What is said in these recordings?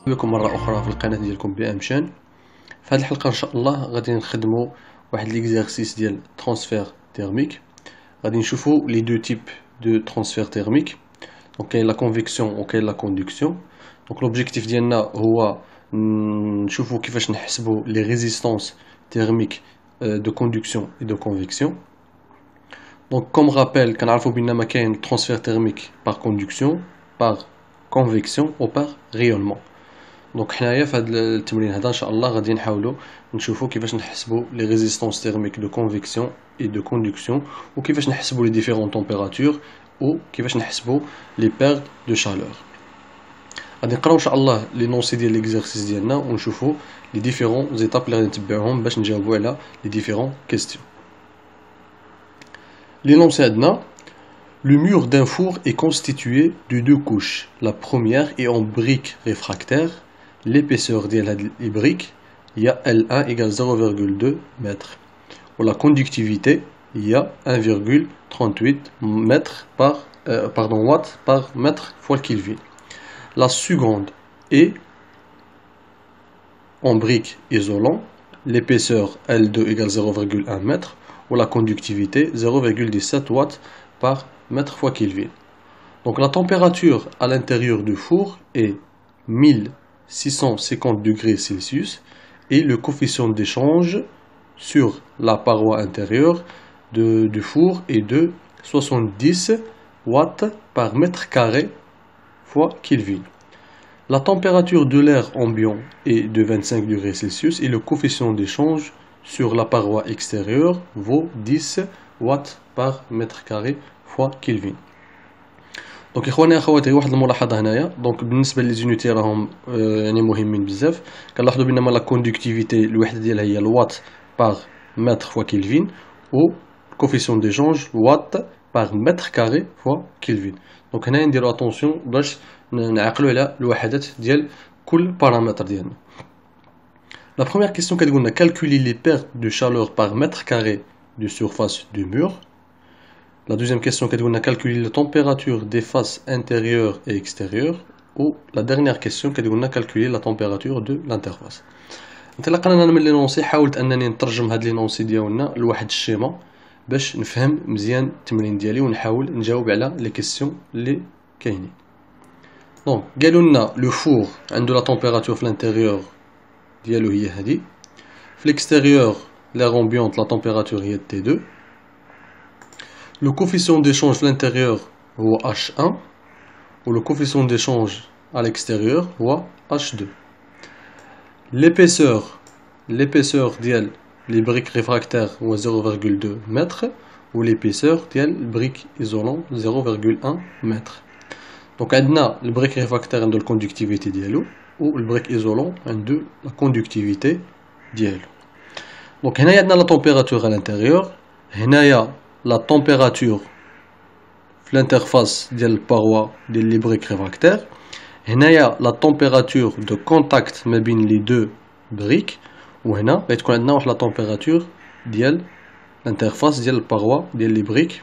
بكم مرة أخرى في القناة ديالكم بي ام شان. في هذه الحلقة إن شاء الله غادي نخدموا واحد ليكزارسيس ديال ترانسفير تيرميك. غادي نشوفوا لي دو تيب دو ترانسفير تيرميك. دونك كاين لا كونفيكسيون وكاين لا كوندكسيون. دونك لوبجيكتيف ديالنا هو نشوفوا كيفاش نحسبوا لي ريزيستانس تيرميك دو كوندكسيون اي دو كونفيكسيون. دونك كوم رابيل كنعرفوا بان ما كاين ترانسفير تيرميك بار كوندكسيون بار كونفيكسيون او بار ريونمون. دونك حنايا في هذا التمرين هذا ان شاء الله غادي نحاولوا نشوفوا كيفاش نحسبوا لي ريزيستانس تيرميك دو كونفيكسيون اي دو كوندكسيون، وكيفاش نحسبوا لي ديفيرون تمبيراتور، وكيفاش نحسبوا لي بيرد دو شالور. غادي نقراو ان شاء الله لي نونسي ديال ليكزارسيس ديالنا ونشوفوا لي ديفيرون زيتاب اللي غادي نتبعوهم باش نجاوبوا على لي ديفيرون كيستيون. لي نونسي عندنا: le mur d'un four est constitué de deux couches. La première est en briques réfractaires. L'épaisseur de les briques, il y a L1 égale 0,2 mètres. Pour la conductivité, il y a 1,38 watts par mètre fois le Kelvin. La seconde est en briques isolant. L'épaisseur L2 égale 0,1 mètre. Pour la conductivité, 0,17 watts par mètre fois Kelvin. Donc la température à l'intérieur du four est 1650 degrés Celsius et le coefficient d'échange sur la paroi intérieure du four est de 70 watts par mètre carré fois Kelvin. La température de l'air ambiant est de 25 degrés Celsius et le coefficient d'échange sur la paroi extérieure vaut 10 watts par mètre carré fois Kelvin. دونك اخواني اخواتي واحد الملاحظه هنايا. دونك بالنسبه لي زونيتي راهم يعني مهمين بزاف. كنلاحظوا بان لا كوندكتيفيتي الوحده ديالها هي الوات باغ متر فوا كيلفين، و كوفيسيون ديشونج وات باغ متر كاري فوا كيلفين. دونك هنا نديرو اتونسيون باش نعقلوا على الوحدات ديال كل بارامتر ديالنا. لا بروميير كيسيون كتقول لنا كالكولي لي بيرت دو شالور باغ متر كاري دو سورفاس دو مور. La deuxième question, on a calculé la température des faces intérieures et extérieures. Ou la dernière question, on a calculé la température de l'interface. انطلاقا انا من لي نونسي حاولت انني نترجم هاد لي نونسي ديالنا لواحد الشيما باش نفهم مزيان التمرين ديالي ونحاول نجاوب على لي كيسيون اللي كاينين. دونك قالوا لنا لو فور عنده لا température في الانتيريور ديالو هي هادي، في الاكستيريور l'air ambiant la température هي T2. Le coefficient d'échange à l'intérieur est H1 ou le coefficient d'échange à l'extérieur est H2. L'épaisseur des briques réfractaires est 0,2 mètres ou l'épaisseur des briques isolantes 0,1 mètre. Donc on a le brique réfractaire de la conductivité ou le brique isolant de la conductivité. Donc on a la température à l'intérieur, on a la température في l'interface ديال الباروا ديال لي بريك ريفراكتير. هنايا لا température de contact ما بين لي دو بريك، وهنا غتكون عندنا واحد لا température ديال الانترفاس ديال الباروا ديال لي بريك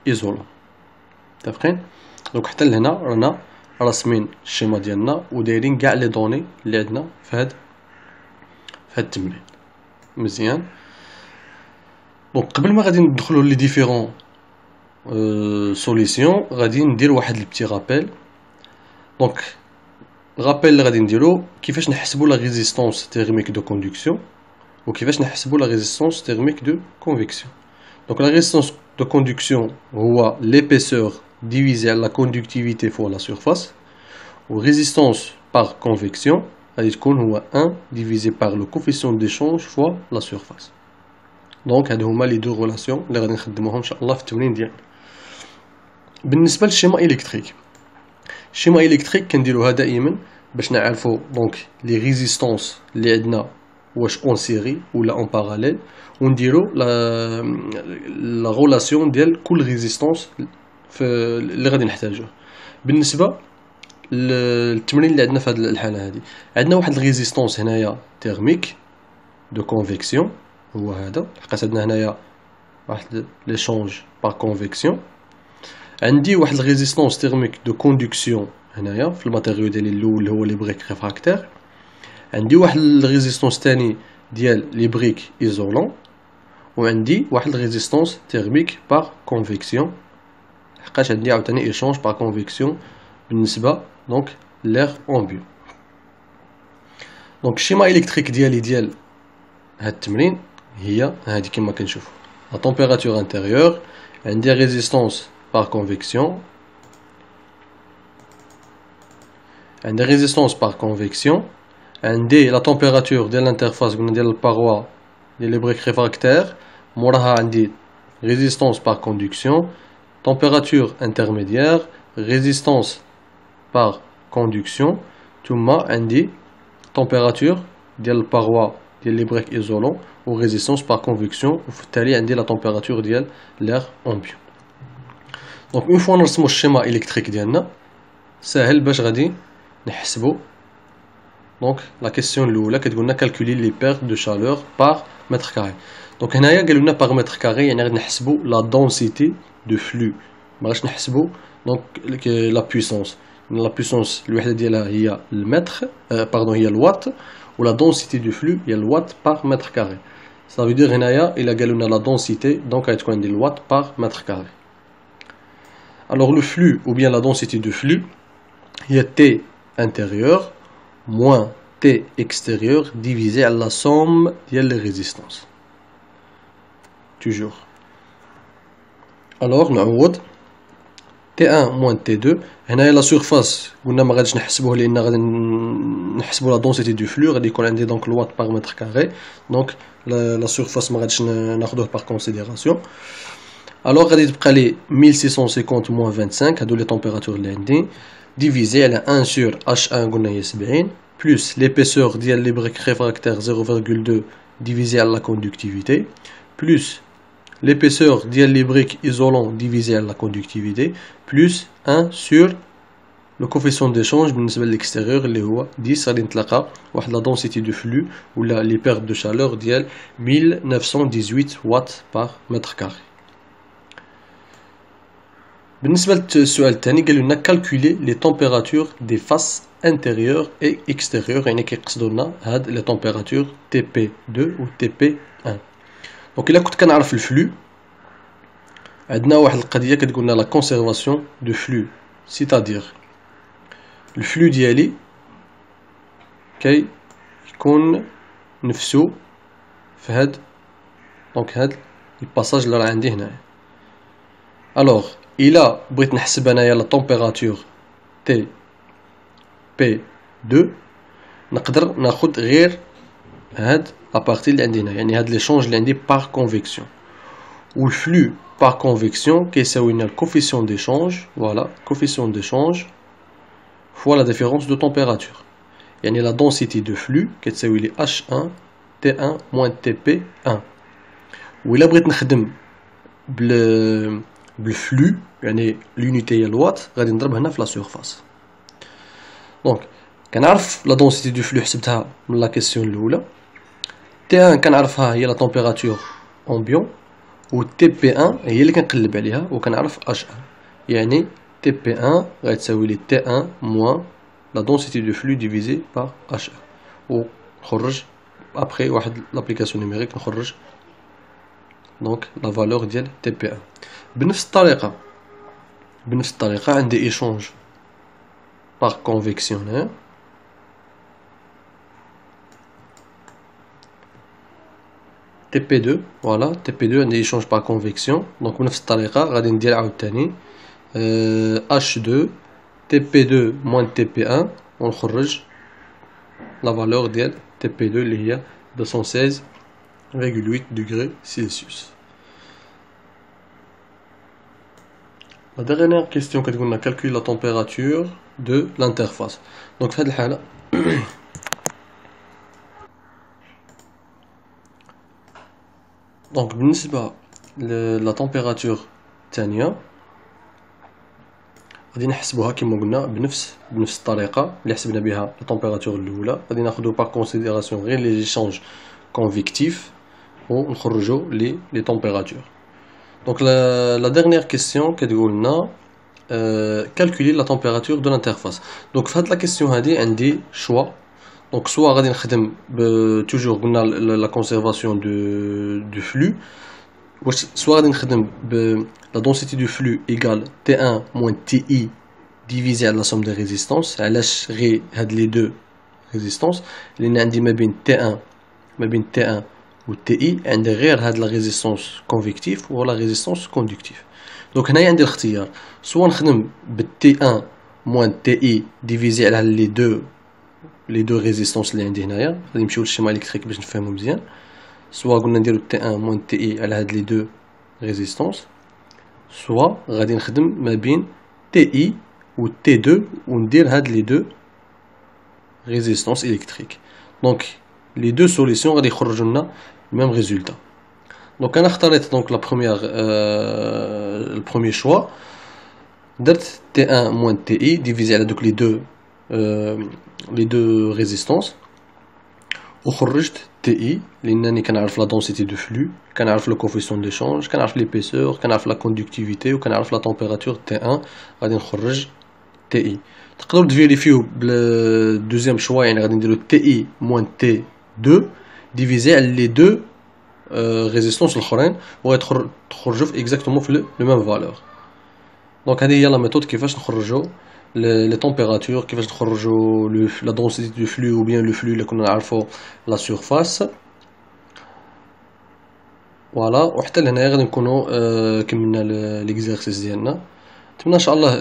ايزولون. متفقين؟ دونك حتى لهنا رانا راسمين الشيما ديالنا ودايرين كاع لي دوني اللي عندنا في هاد التمرين مزيان. دونك قبل ما غادي ندخلوا لي ديفيرون سوليسيون غادي ندير واحد البتي رابيل. دونك رابيل اللي غادي نديرو كيفاش نحسبوا لا ريزيستانس تيرميك دو كوندكسيون وكيفاش نحسبوا لا ريزيستانس تيرميك دو كونفيكسيون. دونك لا ريزيستانس دو كوندكسيون هو l'épaisseur divisé la conductivité fois la surface، و ريزيستانس par convection غادي تكون هو 1 divisé par le coefficient d'échange fois la surface. دونك هادو هما لي دو غولاسيون اللي غادي نخدموهم ان شاء الله في التمرين ديالنا. بالنسبه للشيما الكتريك، الشيما الكتريك كنديروها دائما باش نعرفوا دونك لي ريزيستانس اللي عندنا واش اون سيري ولا اون باراليل، ونديرو لا غولاسيون ديال كل ريزيستانس اللي غادي نحتاجوه. بالنسبه للتمرين اللي عندنا في هذه الحاله هذه، عندنا واحد الريزيستانس هنايا تيرميك دو كونفيكسيون هو هذا، لقيت عندنا هنايا واحد ليشونج باغ كونفيكسيون. عندي واحد الريزيستونس تيرميك دو كوندكسيون هنايا في الماتيريو ديالي الاول اللي هو لي بريك ريفراكتير. عندي واحد الريزيستونس ثاني ديال لي بريك ايزولون، وعندي واحد الريزيستونس تيرميك باغ كونفيكسيون، لحقاش عندي عاوتاني ايشونج باغ كونفيكسيون بالنسبه دونك لير امبيون. دونك الشيما الكتريك ديالي ديال هاد التمرين هي هادي كما كنشوفو. لا تمبيراتور انتيريور عندي ريزيستونس باغ كونفيكسيون، عندي ريزيستونس باغ كونفيكسيون، عندي لا تمبيراتور ديال الانترفاس قلنا ديال الباروا ديال لي بريك ريفراكتير، موراها عندي ريزيستونس باغ كوندكسيون، تمبيراتور انترميديير، ريزيستونس باغ كوندكسيون، ثم عندي تمبيراتور ديال الباروا ديال لي بريك ايزولون و ريزيستونس باغ كونفيكسيون، وفي التالي عندي لا تمبيراتور ديال لير امبيون. دونك اون فوا نرسمو الشيما الكتريك ديالنا ساهل باش غادي نحسبو. دونك لا كيسيون الاولى كتقولنا كالكولي لي بيرت دو شالور باغ متر كاري. دونك هنايا قالوا لنا باغ متر كاري، يعني غادي نحسبو لا دونسيتي دو فلو، ما غاديش نحسبو دونك لا بويسونس. لا بويسونس الوحده ديالها هي المتر باردون هي الوات، ولا دونسيتي دو فلو هي الوات باغ متر كاري. صافي دير هنايا الا قالوا لنا لا دونسيتي دونك غتكون عندي الوات باغ متر كاري. Alors le flux ou bien la densité de flux, il y a T intérieur moins T extérieur divisé à la somme de les résistances. Toujours. Alors, nous T1 moins T2. هنا la surface, قلنا ما غاديش نحسبوه لأن غادي نحسبوا la densité du flux، غادي يكون عندي donc الوات par mètre carré. Donc la surface ما غاديش ناخذوه par considération. Alors غادي تبقى لي 1650 moins 25 هادو لي طومبيراتور اللي عندي ديفيزي على 1 sur H1 قلنا هي 70 plus l'épaisseur ديال لي بريك ريفراكتير 0,2 divisé على la conductivité plus l'épaisseur ديال لي بريك isolants divisé على la conductivité plus 1 sur le coefficient d'échange بالنسبة للإكستيريور اللي هو 10. غادي نتلاقى واحد لا densité de flux ولا لي perte de chaleur ديال 1918 watts par mètre carré. بالنسبة للسؤال الثاني قالوا لنا كالكولي لي تمبيراتور دي فاس انتيريور اي اكستيريور، يعني كيقصدوا لنا هاد لي تمبيراتور تي بي 2 و تي بي 1. دونك الا كنت كنعرف الفلو عندنا واحد القضيه كتقول لنا لا كونسيرفاسيون دو فلو، سيتادير الفلو ديالي كيكون نفسو في هاد دونك هاد الباساج اللي راه عندي هنايا. الوغ إلا بغيت نحسب انايا لا طومبيراتور تي بي 2 نقدر ناخد غير هاد لابارتي اللي عندي هنا، يعني هاد ليشونج اللي عندي باغ كونفيكسيون، والفلو باغ كونفيكسيون كيساوي لنا الكوفيسيون ديشونج، فوالا كوفيسيون ديشونج فوا لا ديفيرونس دو طومبيراتور، يعني لا دونسيتي دو فلو كتساوي لي H1 T1 موان TP1. وإلا بغيت نخدم بالفلو يعني لونيتي هي الوات غادي نضرب هنا في لا سورفاس. دونك كنعرف لا دونسيتي دو فلو حسبتها من لا كيسيون الاولى، تي 1 كنعرفها هي لا طومبيراتور امبيون، و تي بي 1 هي اللي كنقلب عليها وكنعرف H1، يعني تي بي 1 غتساوي لي تي 1 موان لا دونسيتي دو فلو ديفيزي بار H1، ونخرج ابخي واحد لابليكاسيون نيميريك نخرج دونك لا فالور ديال تي بي 1. بنفس الطريقة عندي ايشونج باغ كونفيكسيون هنا، تي بي 2 فوالا تي بي 2 عندي ايشونج باغ كونفيكسيون. دونك بنفس الطريقة غادي ندير عاوتاني اش 2 تي بي 2 موان تي بي 1 ونخرج لا فالور ديال تي بي 2 اللي هي 216,8 degrés Celsius. La dernière question كتقول لنا calcule la température de l'interface. Donc في هذه الحالة دونك بالنسبة لا température الثانية غادي نحسبوها كما قلنا بنفس الطريقة اللي حسبنا بها لا température الأولى، غادي ناخدو باغ كونسيديراسيون غير لي ليشونج كونفيكتيف ونخرجو لي températures. Donc la dernière question كتقول لنا calculer la température de l'interface. Donc في هاد la question هادي عندي choix. Donc soit غادي نخدم toujours قلنا la conservation du flux, soit غادي نخدم la densité du flux égale T1 moins TI divisé à la somme des résistances. علاش غير هاد les deux résistances لأن عندي ما بين T1 و TI عندي غير هاد la résistance convective و la résistance conductive. Donc هنايا عندي الاختيار soit نخدم T1 moins TI divisé على les deux résistances اللي عندي هنايا. غادي نمشيو للشيما électrique باش نفهمو مزيان. soit قلنا نديرو T1 moins TI على هاد les deux résistances, soit غادي نخدم ما بين TI و T2 و ندير هاد les deux résistances électriques. Donc les deux solutions غادي يخرجوا لنا le même résultat. Donc انا اختاريت donc la première le premier choix, درت T1 moins TI divisé على دوك les deux résistances وخرجت TI لأنني كنعرف la densité du flux, كنعرف le coefficient d'échange, كنعرف l'épaisseur, كنعرف la conductivité وكنعرف la température T1. غادي نخرج TI. تقدروا تفيريفيو بالدوزيام شوا، يعني غادي نديرو TI moins T2 divisé على les deux résistances الاخرين وغادي تخرجوا exactement في le même valeur. دونك هذه هي لا ميثود كيفاش نخرجوا les températures، كيفاش نخرجوا la densité du flux ou bien le flux اللي كنا نعرفوا la surface. فوالا، وحتى لهنايا غادي نكونوا كملنا ليكزارسيس ديالنا. نتمنى ان شاء الله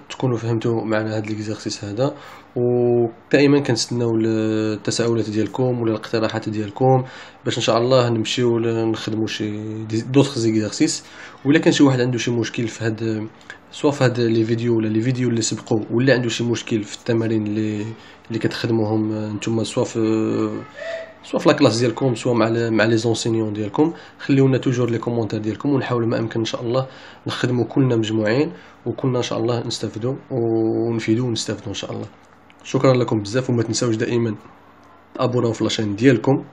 تكونوا فهمتوا معنا هذا ليكزارسيس هذا، ودائما كنستناو التساؤلات ديالكم ولا الاقتراحات ديالكم باش ان شاء الله نمشيو نخدموا شي دوطخ زيكزارسيس. ولا كان شي واحد عنده شي مشكل في هذا، سواء في هاد لي فيديو ولا لي فيديو اللي سبقوا، ولا عنده شي مشكل في التمارين اللي كتخدموهم نتوما سواء في لاكلاس ديالكم سواء مع لي زونسينيون ديالكم، خليونا توجور لي كومونتير ديالكم ونحاول ما امكن ان شاء الله نخدموا كلنا مجموعين وكلنا ان شاء الله نستافدوا ونفيدوا ونستافدوا ان شاء الله. شكرا لكم بزاف، وما تنساوش دائما تابوناو في لاشين ديالكم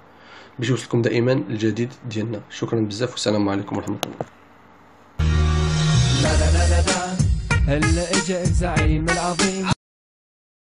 باش يوصلكم دائما الجديد ديالنا. شكرا بزاف والسلام عليكم ورحمه الله. هلا اجا الزعيم العظيم.